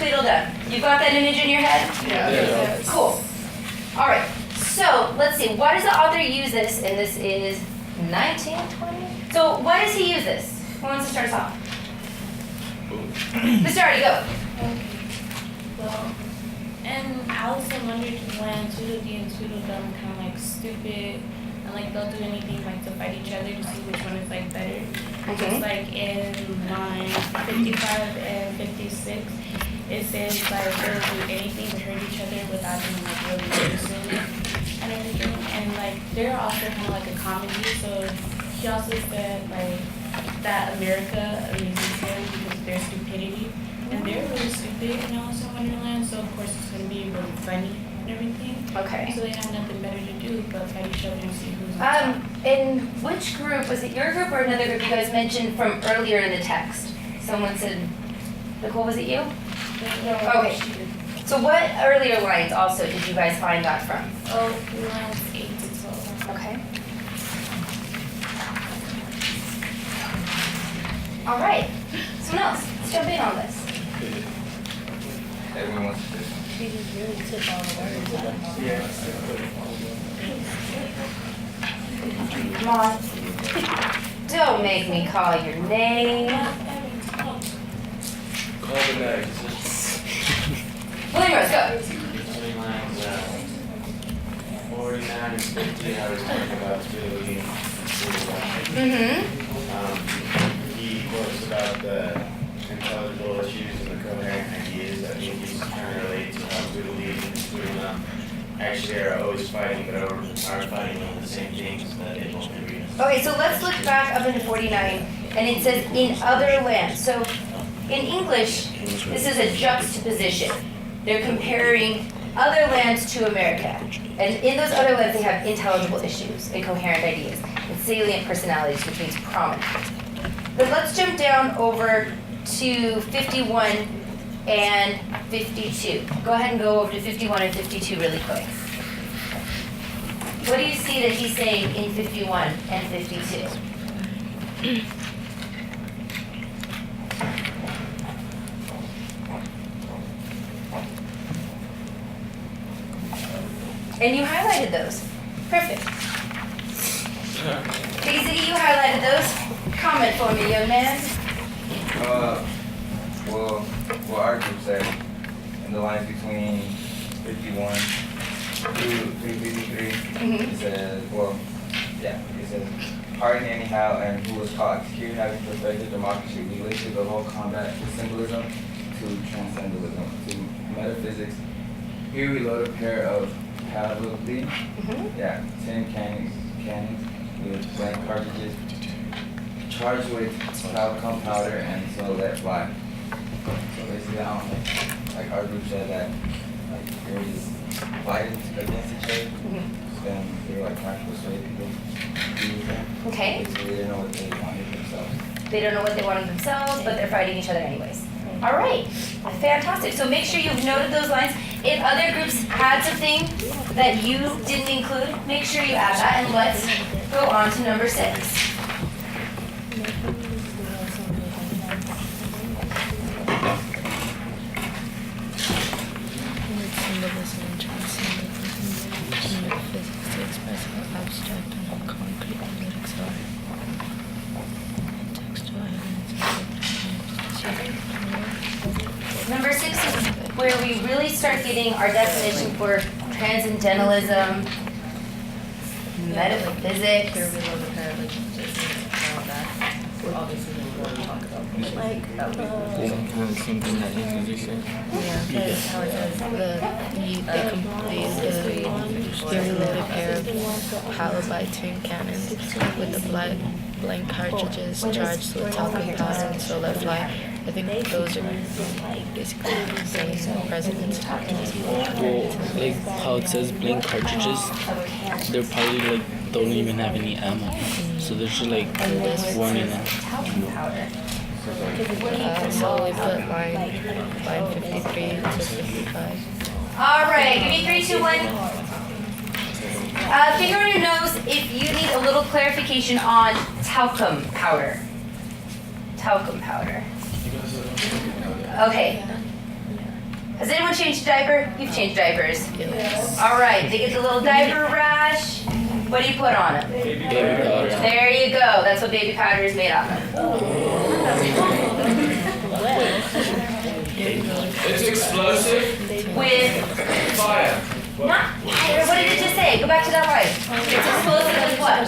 Tweedledum. You got that image in your head? Yeah. Cool. All right. So let's see. Why does the author use this? And this is 1920. So why does he use this? Who wants to start us off? Mr. Artie, go. Well, in Alice in Wonderland, Tweedledee and Tweedledum kind of like stupid, and like they'll do anything like to fight each other to see which one is like better. Just like in line 55 and 56, it says like they'll do anything to hurt each other without being like really losing and everything. And like they're also kind of like a comedy, so he also said like that America amuses him because of their stupidity. And they're really stupid in Alice in Wonderland, so of course it's going to be really funny and everything. Okay. So they have nothing better to do but fight each other and see who's on top. In which group, was it your group or another group you guys mentioned from earlier in the text? Someone said, Nicole, was it you? Okay. So what earlier lines also did you guys find that from? Oh, lines 8 to 12. Okay. All right. Someone else, let's jump in on this. Everyone wants to. She just really took all the words out of Come on. Don't make me call your name. Call the next. William Rose, go. Between lines 49 and 50, I was talking about Tweedledee and Tweedledum. He quotes about the intelligible issues and the coherent ideas that he's trying to relate to how Tweedledee and Tweedledum actually are always fighting, but are fighting on the same things that they won't agree on. Okay, so let's look back up into 49, and it says in other lands. So in English, this is a juxtaposition. They're comparing other lands to America. And in those other lands, they have intelligible issues and coherent ideas and salient personalities, which means prominent. But let's jump down over to 51 and 52. Go ahead and go over to 51 and 52 really quick. What do you see that he's saying in 51 and 52? And you highlighted those. Perfect. Daisy, you highlighted those. Comment for me, young man. Well, what our group said in the lines between 51 through 53, it says, it says, pardon anyhow, and who was caught executed having perfected democracy, we lifted the whole combat to symbolism, to transcendentalism, to metaphysics. Here we load a pair of paddling, 10 cannons with blank cartridges, charged with talcum powder, and so let fly. So basically, I don't know, like our group said that like they were just fighting against each other, then they were like trying to persuade people to do that. Okay. Basically, they didn't know what they wanted themselves. They don't know what they wanted themselves, but they're fighting each other anyways. All right, fantastic. So make sure you've noted those lines. If other groups had something that you didn't include, make sure you add that. And let's go on to number 6. Symbolism and transcendentalism in physics to express how abstract and how concrete lyrics are. Textual evidence. Number 6 is where we really start getting our definition for transcendentalism, metaphysics. Here below the paradigm, just all that. We're obviously going to talk about Like, Isn't kind of the same thing that you said? yeah, because how it says they complete the loaded pair of halibut tin cannons with the blank cartridges charged with talcum powder and so let fly. I think those are basically saying presidents have to be. Well, like how it says blank cartridges, they're probably like don't even have any ammo, so they're just like warning them. So we put line 53 to 55. All right, give me 3, 2, 1. Finger on your nose if you need a little clarification on talcum powder. Talcum powder. Okay. Has anyone changed a diaper? You've changed diapers. Yes. All right, they get the little diaper rash. What do you put on them? Baby powder. There you go. That's what baby powder is made out of. It's explosive. With Fire. not fire. What did it just say? Go back to that line. It's explosive with what?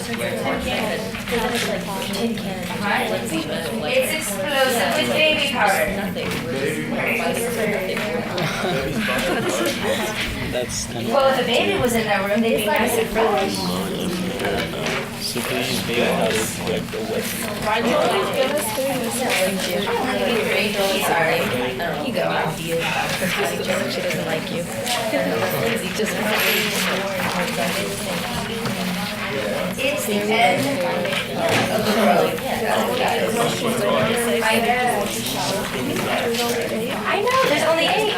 Right? It's explosive with baby powder. That's kind of Well, if a baby was in that room, they'd be nice and fresh. super use baby powder for like the wet. Sorry. You go. She doesn't like you. It's the end of the road. I know, there's only 8.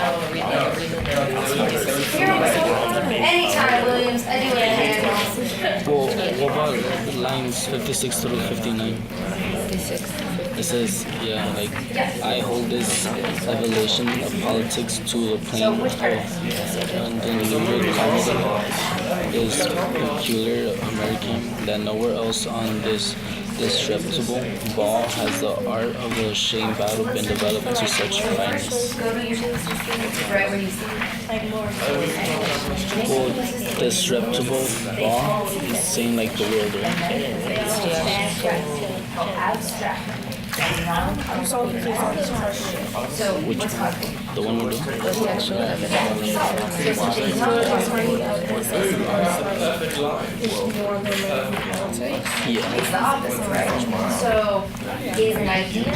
Anytime, Williams, I do what I can. Well, what about lines 56 through 59? 56. It says, yeah, like, I hold this evolution of politics to the plane of undiluted comedy is peculiar American, that nowhere else on this disreputable ball has the art of the shame battle been developed to such fineness. Go to your right where you see. Well, disreputable ball is saying like the world, right? Abstract. So, Which one? The one we're doing? What's the actual evidence? Yeah. it's the opposite, right? So, is an idea.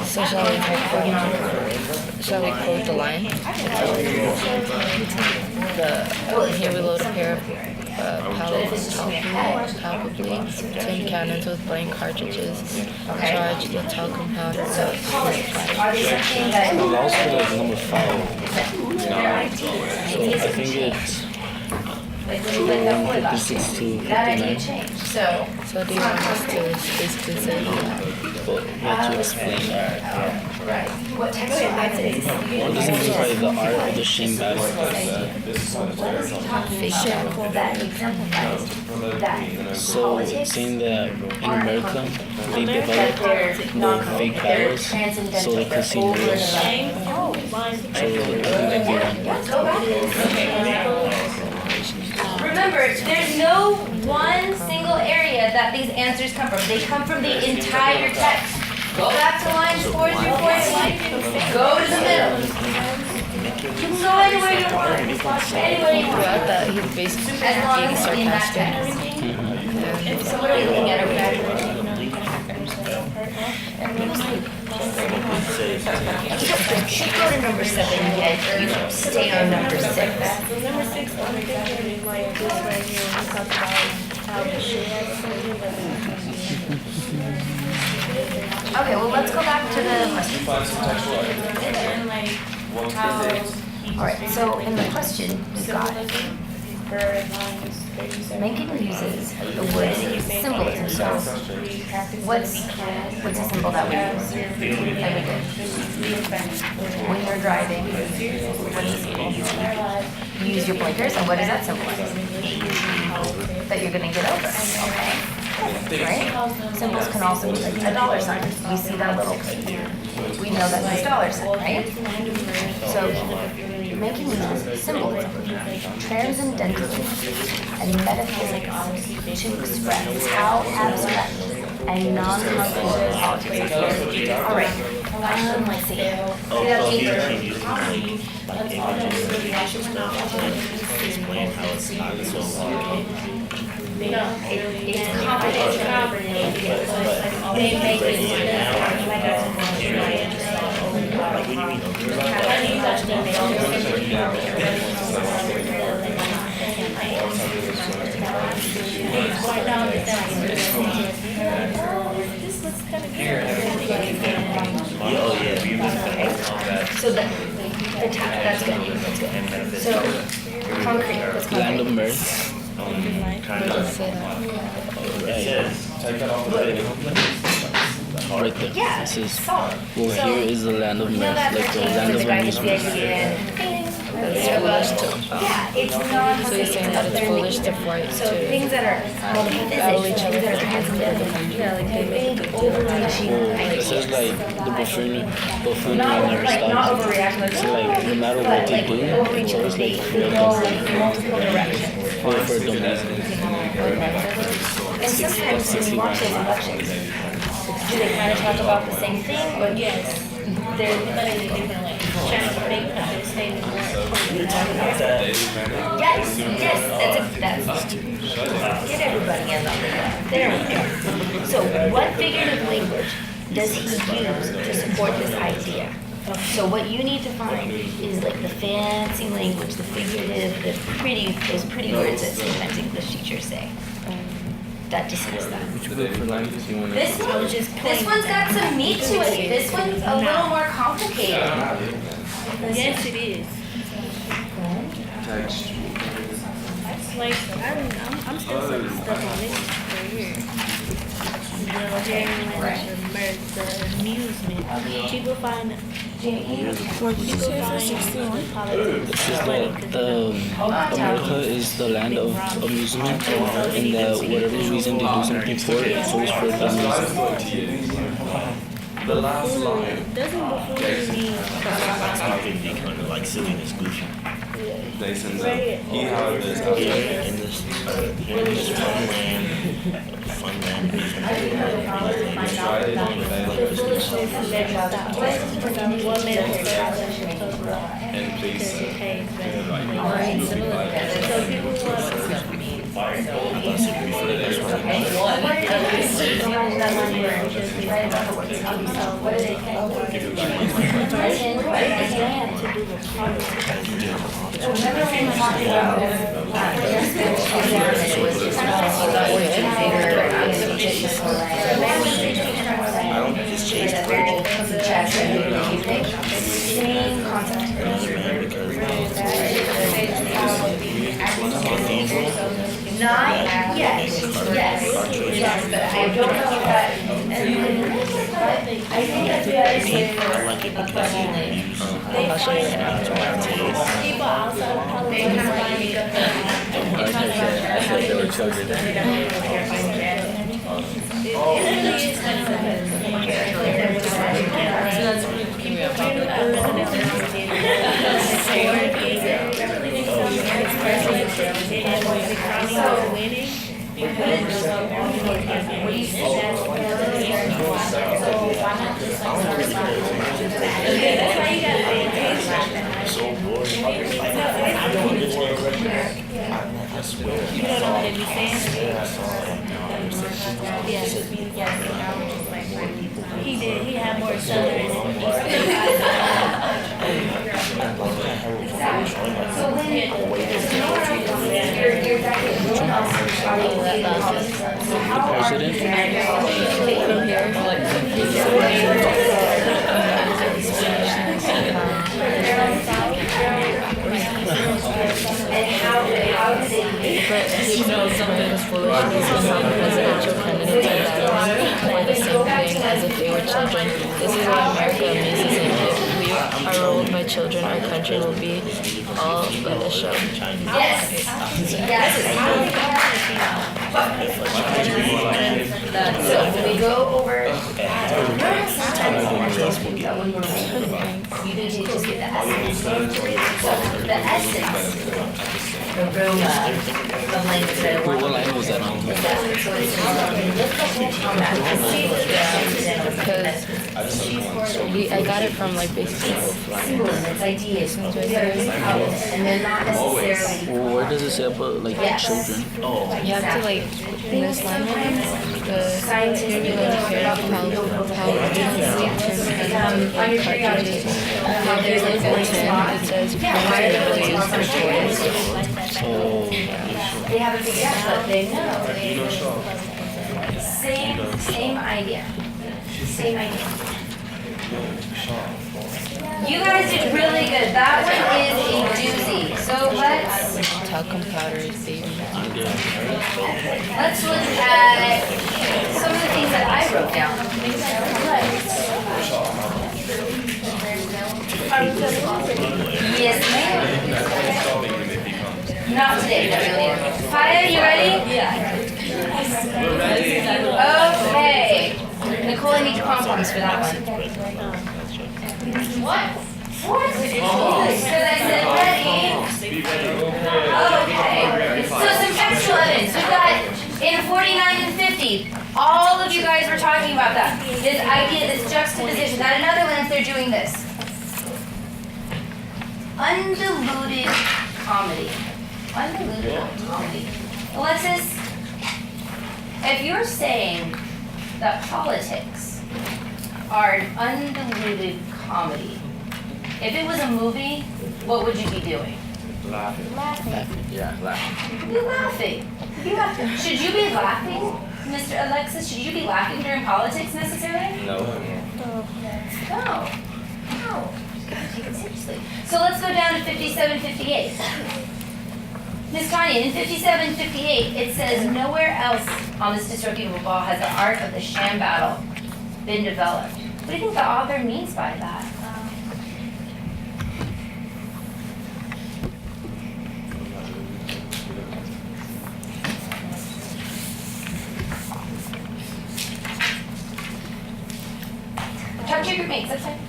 So shall we quote the line? Here we load a pair of palpably tin cannons with blank cartridges charged with talcum powder. Are they something that It allows for like number 5. their idea? So I think it's Like when you let that boy last 56 to that idea 59. changed. So, So do you want us to basically say But we have to explain that. right. What textual evidence? Well, this is probably the art of the shame battle. Fake channel that exemplifies that. So it's saying that in America, they developed the fake battles so they could see real. So I think that'd be one. Go back. Remember, there's no one single area that these answers come from. They come from the entire text. Go back to lines 4 through 14. Go to the middle. You can go anywhere you want. Anywhere you want. throughout that he's basically As long being as it's in that sarcastic? text. So what are we looking at over there? Should go to number 7 yet. You stay on number 6. Number 6 on the picture is like this right here. We talk about how the shit Okay, well, let's go back to the question. and like how All right, so in the question, we got Mencken uses the word symbolism. So what's a symbol that we use every day? When you're driving, what's the symbol? You use your blinkers, and what does that symbolize? That you're gonna get over, okay? Right? Symbols can also be like a dollar sign. We see that little, we know that it's dollar sign, right? So making uses symbolism, transcendental, and metaphysics to express how abstract and non-concrete politics are. All right, let's see. It's complicated. They make it so the that's good. That's good. So concrete. That's Land of concrete. mirth. Kind of. Alright. Take that off the video. right there. Yeah, It says, salt. well, So, here is the land of you know myth, that like the pertains land when the of guy gets the amusement. idea and bing, It's you know, foolish to yeah, it's not. So you're saying that it's foolish to fight So to things that are battle each other things that for are the yeah, like they make big overreaching It says ideas. like the buffoonery Not never like not stops. overreact, but So like no matter what they do, it's always like for go the multiple directions. for the reason. And sometimes when you watch those elections, do they kind of talk about the same thing, or Yes. They're literally different, like, trying to make the statement more. yes, that's get everybody in on that. There we go. So what figurative language does he use to support this idea? So what you need to find is like the fancy language, the figurative, those pretty words that sometimes English teachers say. That discuss that. Which book for language you want to? This one's got some meat to it. This one's a little more complicated. Yes, it is. Like, I'm still some stuff on this right here. The amusement. People find It says that America is the land of amusement, and that whatever reason they do something for it, it's always for the amusement. The last line. doesn't buffoonery mean They kind of like silliness, goofy. They send that. He had this. In this fun land, And please. so people Same concept. Not yet, yes, but I don't know if that, I think that's the other thing. I like it because I'll show you how people outside of politics I said they were children. so bored. I don't understand. I swear. You don't know what it be saying? He did. He had more southern. And how do they But he knows something is foolish because how the presidential candidates are battling for the same thing as if they were children. This is what America amuses in. If we are ruled by children, our country will be all but a show. So when we go over, you need to just get the essence. The essence, the aroma, the language that I want. What line was that on? Because I got it from like basically It's ideas, and they're not necessarily. Well, where does it say about like children? you have to like in this language the pair of how cartridges. There's like a tin, it says primarily used for toys. So They haven't figured out, but they know. Same idea. Same idea. You guys did really good. That one is a doozy. So Talcum powder is baby. let's look at some of the things that I wrote down. Yes, ma'am. Not today, no, really. Kaya, you ready? Okay. Nicole, I need pom-poms for that one. What? What? Because I said ready. Okay. So some textual evidence. We've got in 49 and 50. All of you guys were talking about that. This idea, this juxtaposition. That in other lands they're doing this. Undiluted comedy. Undiluted comedy. Alexis, if you're saying that politics are an undiluted comedy, if it was a movie, what would you be doing? Laughing. Yeah, laughing. You'd be laughing. Should you be laughing, Mr. Alexis? Should you be laughing during politics necessarily? No. No. No. Take it seriously. So let's go down to 57-58. Ms. Tanya, in 57-58, it says nowhere else on this disreputable ball has the art of the sham battle been developed. What do you think the author means by that? Talk to your group mates, that's fine.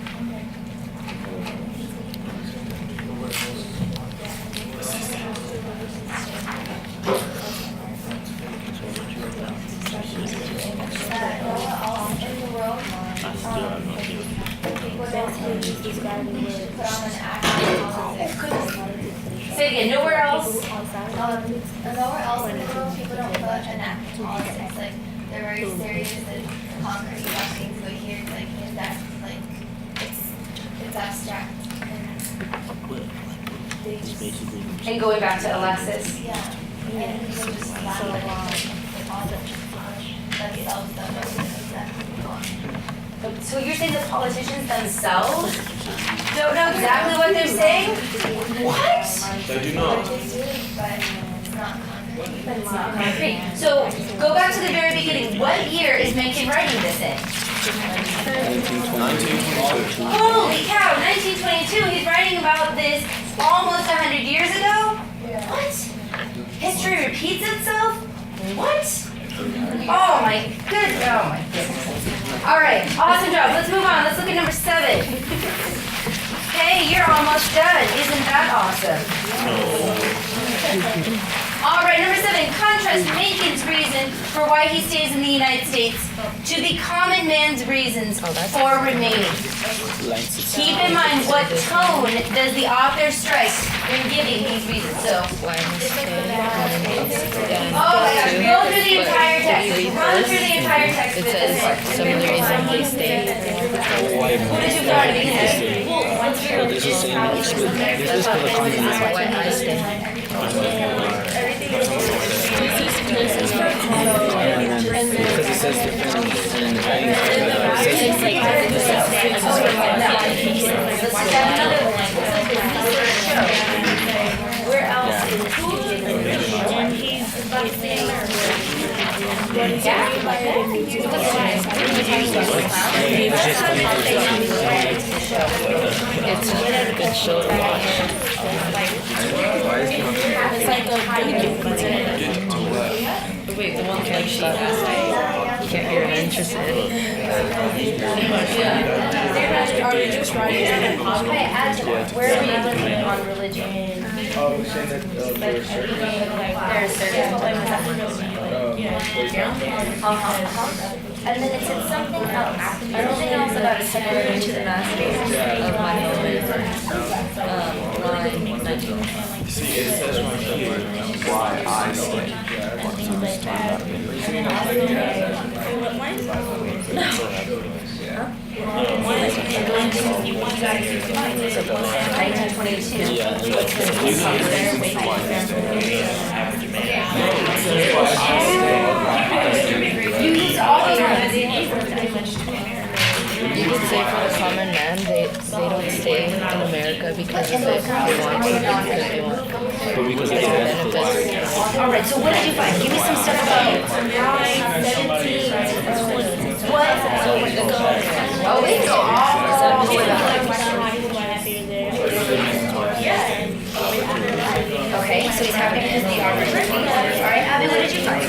Say it again, nowhere else? Nowhere else in the world, people don't put an act in politics. Like, they're very serious and concrete about things, but here it's like, it's abstract. And going back to Alexis. Yeah. And people just laugh at the politics themselves don't know exactly what. So you're saying the politicians themselves don't know exactly what they're saying? What? They do not. They do, but it's not concrete. But it's not concrete. So go back to the very beginning. What year is Mencken writing this in? 1922. Holy cow, 1922. He's writing about this almost 100 years ago? What? History repeats itself? What? Oh my goodness. All right, awesome job. Let's move on. Let's look at number 7. Hey, you're almost done. Isn't that awesome? All right, number 7. Contrast Mencken's reason for why he stays in the United States to the common man's reasons for remaining. Keep in mind, what tone does the author strike in giving these reasons? So, oh my gosh, go through the entire text. Run through the entire text It with this says one. some of the reasons he stayed. Who did you start at the beginning? This is saying this is for the common That's man. why I stayed. Because it says different in writing. It Let's have another one. Where else is It's a good show to watch. Wait, the one like she asked. You can't hear an interested. Are you just writing it? Okay, add to that. Where are we looking on religion? Oh, we're saying that they're certain. There's certain. And then it said something else. Something else about a secretary to the master Of my line 19. See, it says right here why I stay. Yeah, and You use all of them. You could say for the common man, they don't stay in America because of it. They want to because they want because of the benefits. All right, so what did you find? Give me some stuff about what? Oh, we can go all the way back. so he's happy because the geographer. Alright, Abby, what did you find?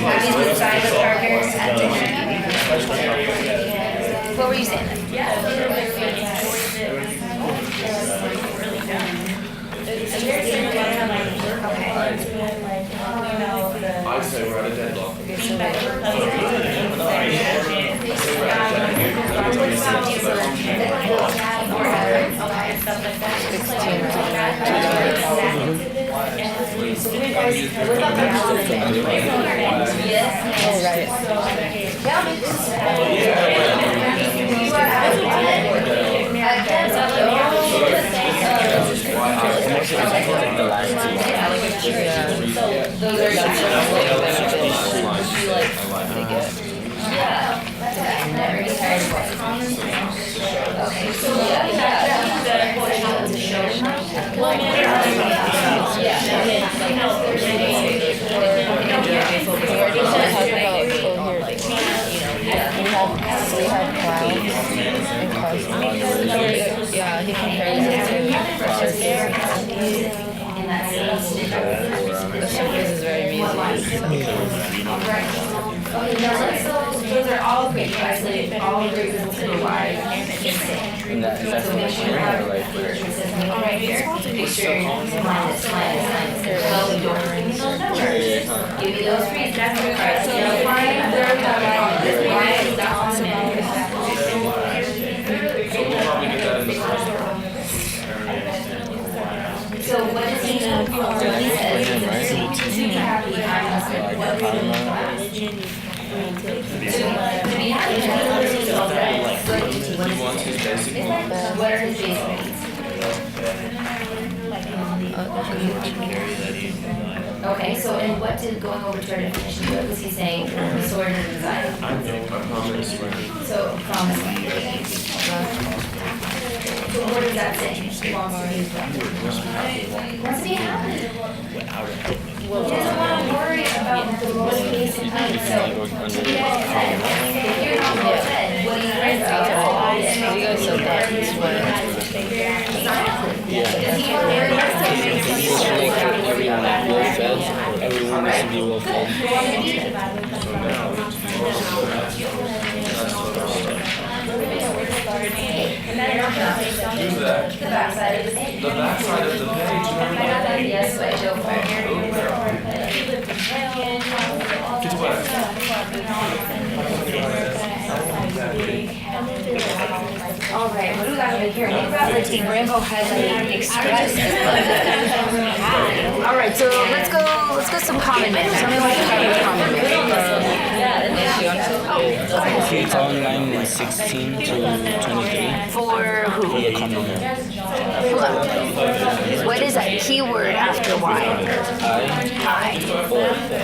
Abby's with Silas partners at dinner. What were you saying then? I say we're at a deadlock. We have clouds and cosmos. Yeah, he compares it to circles. The circles is very amusing. Those are all great, isolated, all great to wide. And that's the machine or like All right, here, picture minus. Well, give me those three. That's the card. So find this y is not on So what does he know? He says to be happy, what what are his basic needs? Okay, so and what did going over to our definition, what was he saying? Sort of design. So promise. So what does that say? He wants to be happy. He doesn't want to worry about the most basic needs. So if you're not well fed, what do you worry about? You guys said that this morning. Does he worry about everyone needs to be well fed. Who's that? the backside of the page? The backside of the page. Yes, I Joe Fire. Get All right, what do we got over here? We've got like the Rainbow Highlight Express. All right, so let's go some common man. Tell me what you got with common man. It's on line 16 to 23. For who? The common man. Hold on. What is that keyword after Y? I.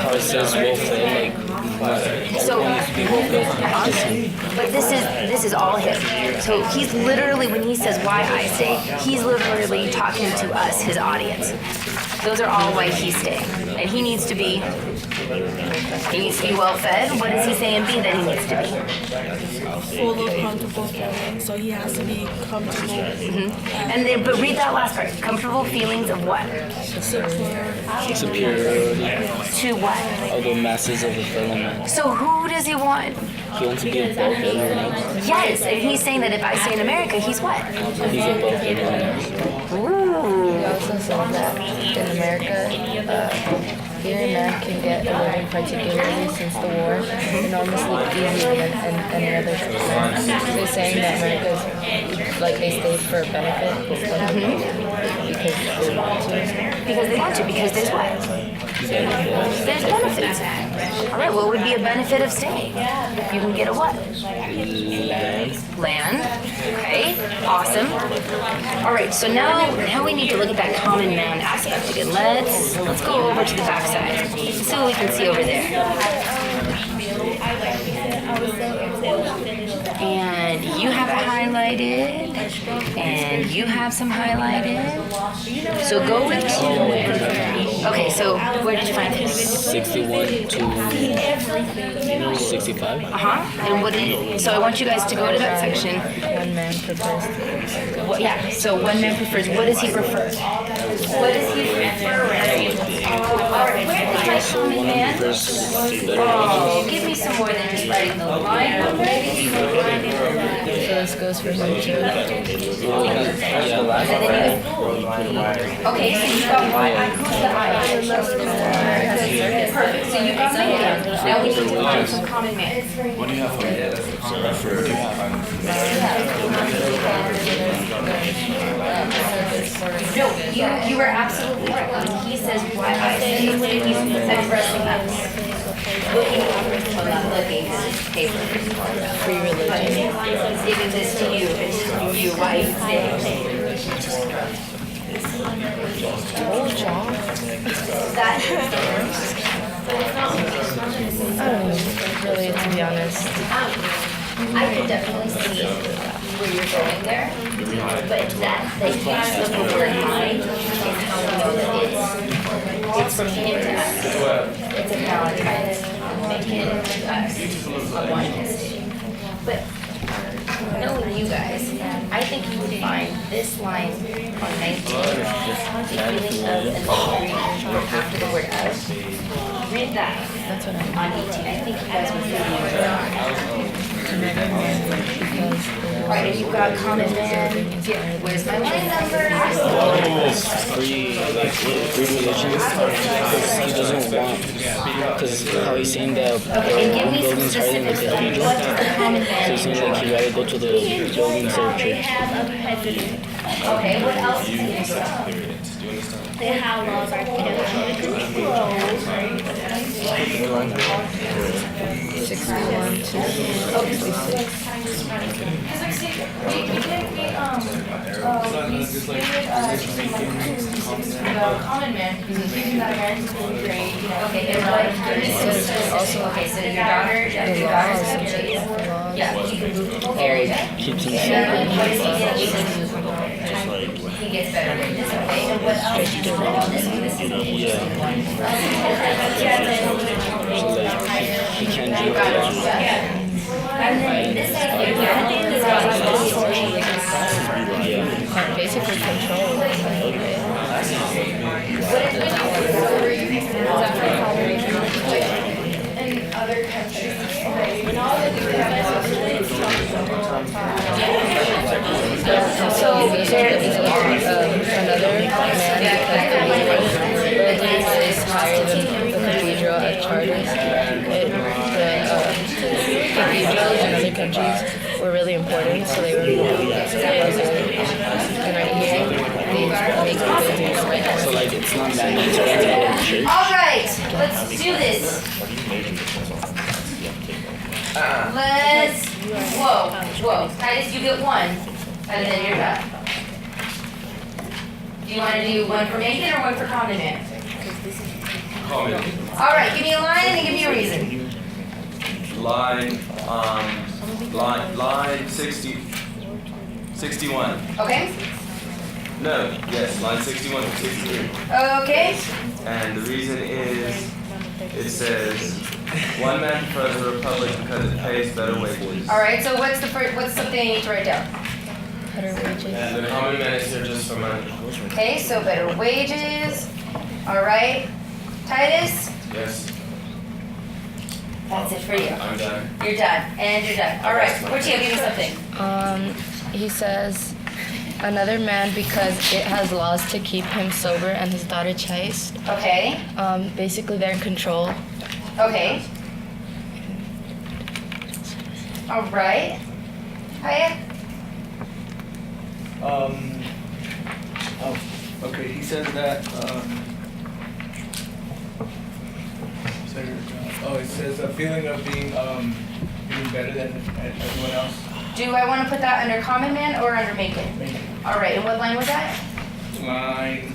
How it says well fed, like So, everyone needs to be well fed. but this is all him. So he's literally, when he says why I stay, he's literally talking to us, his audience. Those are all why he's staying. And he needs to be well fed. What does he say in B that he needs to be? Full of comfortable feelings, so he has to be comfortable. And then, but read that last part. Comfortable feelings of what? Superiority To what? of the masses of the fellow man. So who does he want? He wants to be above everyone else. Yes, and he's saying that if I stay in America, he's what? He's above everyone else. Ooh. He also said that in America, here man can get a living, particularly since the war, enormously easier than any other land. They're saying that America's like they stayed for a benefit because they want to. Because they want to, because there's what? There's benefits. All right, what would be a benefit of staying? You can get a what? Land. Okay, awesome. All right, so now we need to look at that common man aspect again. Let's go over to the backside. See what we can see over there. And you have it highlighted, and you have some highlighted. So go with two. Okay, so where did you find it? 61 to 65. And what did, so I want you guys to go to that section. One man prefers. What, yeah, so one man prefers, what does he prefer? What does he prefer? Alright, where is my So common one man? prefers better Oh, wages. give me some more than just writing the line. So this goes for him too. Yeah. Okay, so you got Y. Who's the I? Perfect, so you got Megan. Now we need to find some common man. What do you have for me? What do you have? No, you were absolutely right. When he says why I say he's expressing that. Looking, well, not looking, because it's paper. Free religion. Giving this to you, it's you, why you say it. Oh, John. That, I don't know, really, to be honest. I can definitely see where you're going there, but that, the use of the word mind is how we know that it's from him to us. It's about making us a oneness. But knowing you guys, I think you would find this line on 19, the feeling of and the after the word of. Read that That's what I on 18. I think you guys would feel Alright, and you've got common man. Where's my line number? Free religion. Because he doesn't want, because how he's saying that Okay, and give one me some building's higher than the specifics. cathedral. What's the common So he's man? saying like he'd rather go to the building instead of church. Okay, what else is it? They how laws are kept under control. 61 to 66. Common man, because he's reading that American grade, you know. Okay, and what, also, okay, so your daughter, The your daughter's laws. have J's. Yeah, very good. Keeps him And safe. then what does he get? He gets better wages, okay, and what else? Oh, this one, this is an interesting one. So like he can't drink And alone. then this is, I think this one Yeah. Basically control. in other countries. So this is another man buildings is higher than the cathedral at Charters. Cathedrals in other countries were really important, so they were more preserved. And right here, these make the buildings like So like it's not mandatory to go to church. Alright, let's do this. Whoa. Titus, you get one, and then you're done. Do you want to do one for Macon or one for Common Man? Alright, give me a line and then give me a reason. Line 61. Okay? No, yes, line 61 to 63. Okay? And the reason is, it says, one man prefers the republic because it pays better wages. Alright, so what's something I need to write down? better wages. And the common man is here just for money. Okay, so better wages. Alright. Titus, Yes, that's it for you. I'm done. You're done, and you're done. Alright, Portia, give me something. He says another man because it has laws to keep him sober and his daughter chaste. Okay, Basically they're in control. okay. Alright. Hiya? Okay, he says that, it says a feeling of being better than everyone else. Do I want to put that under Common Man or under Macon? Alright, and what line was that? Line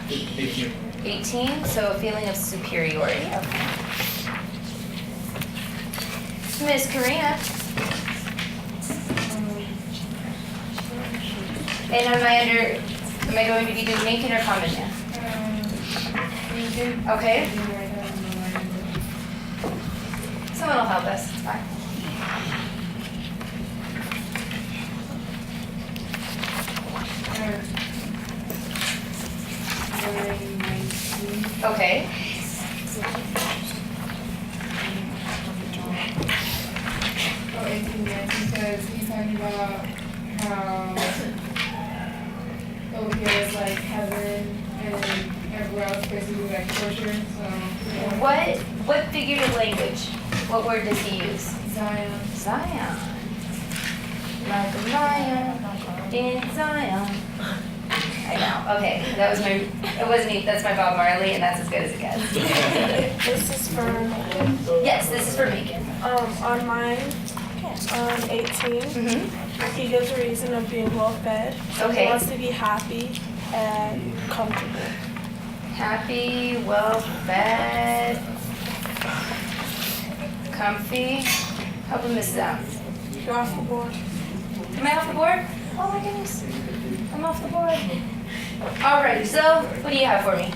18. 18, so a feeling of superiority. Okay. Miss Karina. And am I going to be doing Macon or Common Man? Lincoln. Okay. You can write that on the line. Someone will help us. It's fine. Line 19. Okay. Oh, 18, yeah, because he's talking about how over here is like heaven and everywhere else basically like torture, so. Yeah. What figurative language? What word does he use? Zion. Zion. Like a lion in Zion. I know. Okay, that was my. It wasn't even. That's my Bob Marley, and that's as good as it gets. This is for Macon. Yes, this is for Macon. On mine, 18, Mm-hmm. he gives a reason of being well fed. So Okay. he wants to be happy and comfortable. Happy, well fed, comfy. Help him miss out. You're off the board. Am I off the board? Oh my goodness. I'm off the board. Alright, so what do you have for me?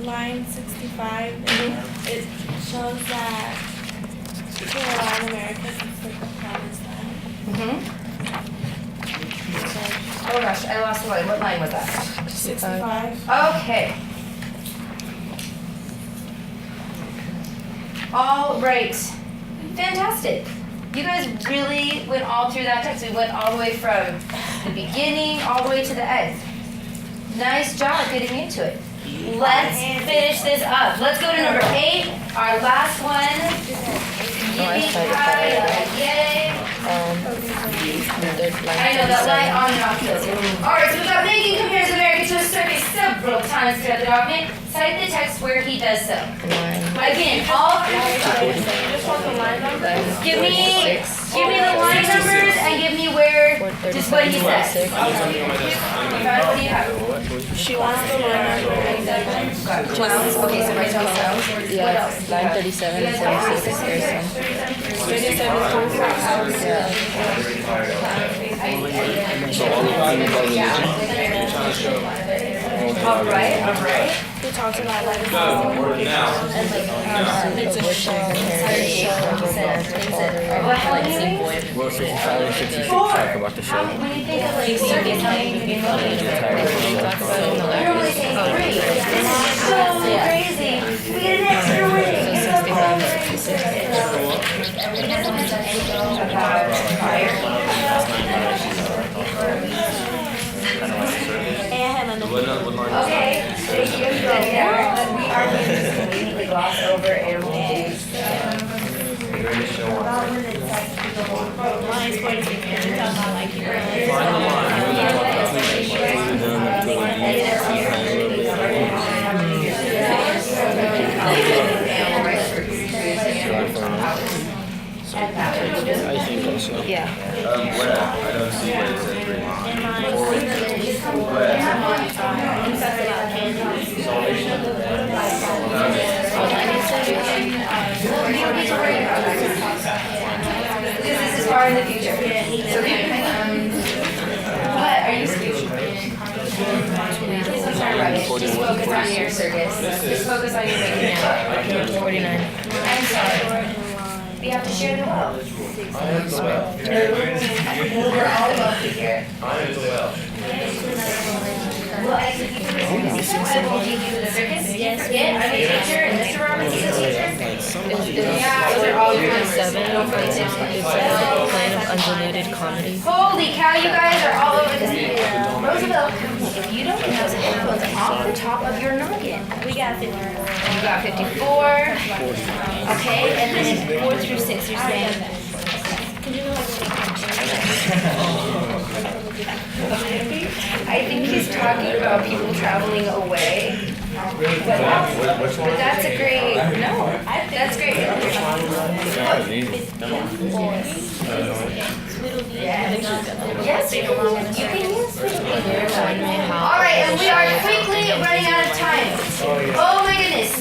Line 65, it shows that people around America is like the promised land. Mm-hmm. Oh gosh, I lost the line. What line was that? 65. Okay. All right. Fantastic. You guys really went all through that text. We went all the way from the beginning all the way to the end. Nice job getting into it. Let's finish this up. Let's go to number 8, our last one. Yippee-ki-yay. I know that line on and off kills you. Alright, so we got Lincoln compares America to a circus several times throughout the document. Cite the text where he does so. Again, all Just want the line numbers. give me the line numbers and give me where just what he says. What do you have? She wants the line numbers. Clowns. Okay, so write down clowns. What Yeah, else? line 37 and 76 there's some. 37 points per hour. Yeah. So all of them are All right. He talks about like It's a show. What, how many? Well, 55 and 66 talk about the show. When you think of like circus, how many do you think of? You're only saying 3. This is so crazy. We get an extra wing. It's so It doesn't mention anything about fire. Okay, thank you. Yeah, we are going to completely gloss over animal days. Line 46, and we talk about like your I think also. Yeah. Where? I don't see where it says Because this is far in the future. So, what are you speaking? Just focus on your circus. Just focus on your circus. 49. I'm sorry. We have to share the wealth. We're all wealthy here. Well, I took you to the circus. I will take you to the circus. You forget, I'm a teacher, and Mr. Roberts is a teacher. Yeah, those are all your 47. It's a plan of undiluted comedy. Holy cow, you guys are all over this. Roosevelt, if you don't know the influence off the top of your noggin. we got 54. You got 54. Okay, and then 4 through 6, you're saying. I think he's talking about people traveling away. But that's a great, no, that's great. Yes, you can use it. All right, and we are quickly running out of time. Oh my goodness.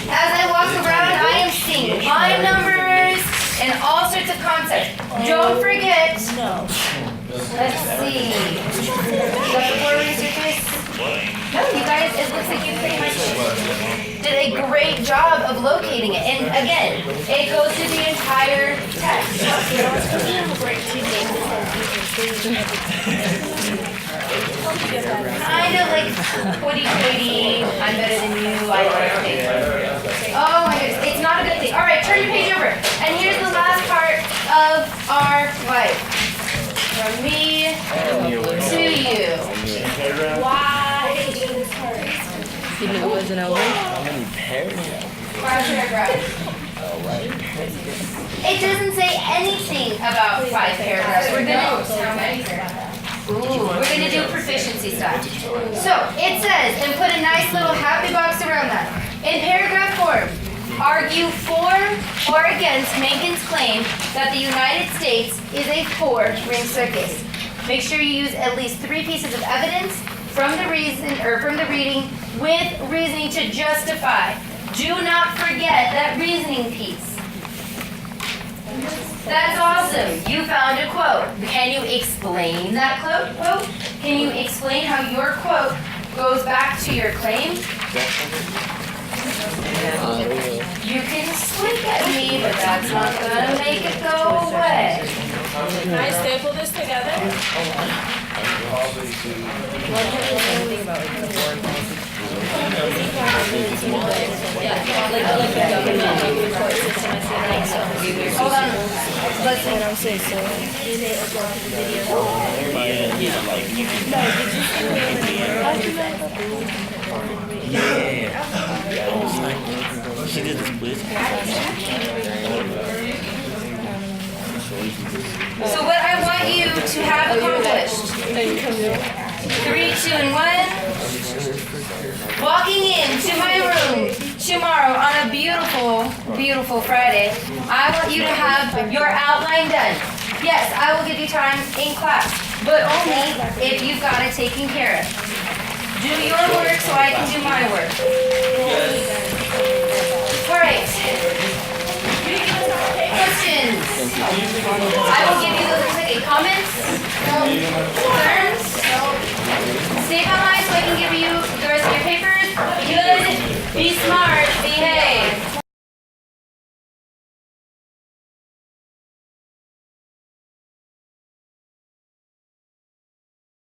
As I walk around, I am seeing line numbers and all sorts of concepts. Don't forget. No. Let's see. Got the 4 circus? No, it looks like you pretty much did a great job of locating it. And again, it goes through the entire text. Kind of like hoity-toity, I'm better than you, I like things. Oh my goodness, it's not a good thing. All right, turn your page over. And here's the last part of our life. From me to you. Why? You knew it wasn't over? Five paragraphs. It doesn't say anything about 5 paragraphs. We're gonna do proficiency stuff. So it says, and put a nice little happy box around that. In paragraph form, argue for or against Mencken's claim that the United States is a 4-ring circus. Make sure you use at least 3 pieces of evidence from the reading with reasoning to justify. Do not forget that reasoning piece. That's awesome. You found a quote. Can you explain that quote? Can you explain how your quote goes back to your claim? You can squint at me, but that's not gonna make it go away. Can I staple this together? Hold on. That's what I'm saying, so. She did the split. So what I want you to have accomplished. 3, 2, and 1. Walking into my room tomorrow on a beautiful, beautiful Friday, I want you to have your outline done. Yes, I will give you time in class, but only if you've got it taken care of. Do your work so I can do my work. All right. Questions? I will give you those. Okay, comments? Concerns? Stay behind.